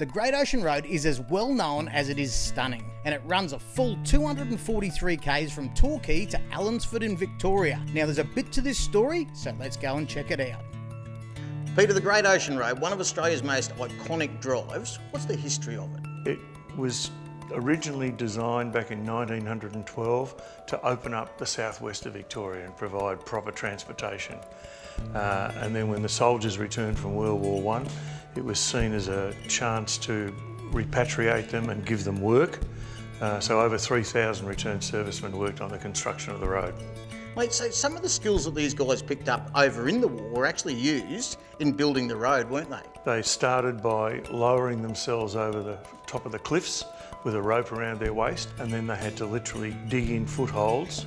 The Great Ocean Road is as well known as it is stunning, and it runs a full 243 k's from Torquay to Allansford in Victoria. Now there's a bit to this story, so let's go and check it out. Peter, the Great Ocean Road, one of Australia's most iconic drives. What's the history of it? It was originally designed back in 1912 to open up the southwest of Victoria and provide proper transportation. And then when the soldiers returned from World War I, it was seen as a chance to repatriate them and give them work. So over 3,000 returned servicemen worked on the construction of the road. Mate, so some of the skills that these guys picked up over in the war were actually used in building the road, weren't they? They started by lowering themselves over the top of the cliffs with a rope around their waist, and then they had to literally dig in footholds,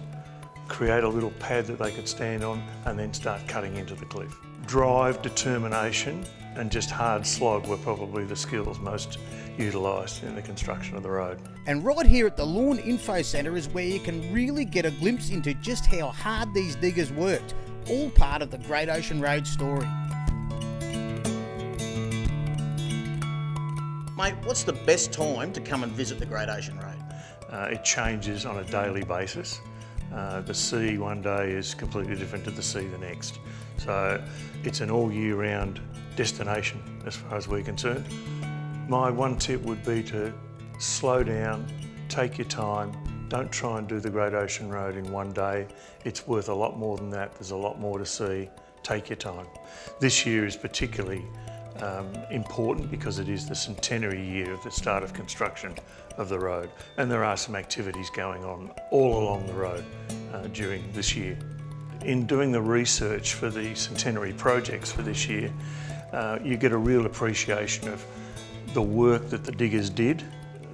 create a little pad that they could stand on, and then start cutting into the cliff. Drive, determination, and just hard slog were probably the skills most utilised in the construction of the road. And right here at the Lawn Info Centre is where you can really get a glimpse into just how hard these diggers worked, all part of the Great Ocean Road story. Mate, what's the best time to come and visit the Great Ocean Road? It changes on a daily basis. The sea one day is completely different to the sea the next. So it's an all year round destination as far as we're concerned. My one tip would be to slow down, take your time, don't try and do the Great Ocean Road in one day. It's worth a lot more than that. There's a lot more to see. Take your time. This year is particularly important because it is the centenary year of the start of construction of the road, and there are some activities going on all along the road during this year. In doing the research for the centenary projects for this year, you get a real appreciation of the work that the diggers did,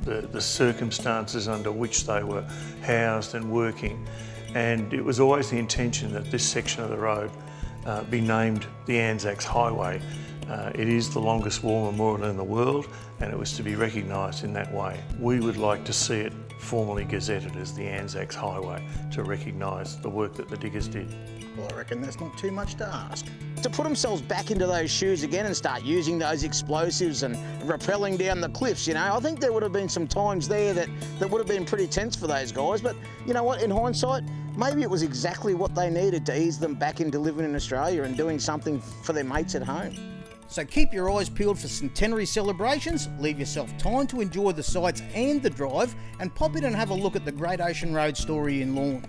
the circumstances under which they were housed and working, and it was always the intention that this section of the road be named the Anzacs Highway. It is the longest war memorial in the world, and it was to be recognised in that way. We would like to see it formally gazetted as the Anzacs Highway to recognise the work that the diggers did. Well, I reckon that's not too much to ask. To put themselves back into those shoes again and start using those explosives and rappelling down the cliffs, you know, I think there would have been some times there that would have been pretty tense for those guys. But you know what, in hindsight, maybe it was exactly what they needed to ease them back into living in Australia and doing something for their mates at home. So keep your eyes peeled for centenary celebrations, leave yourself time to enjoy the sights and the drive, and pop in and have a look at the Great Ocean Road story in Lawn.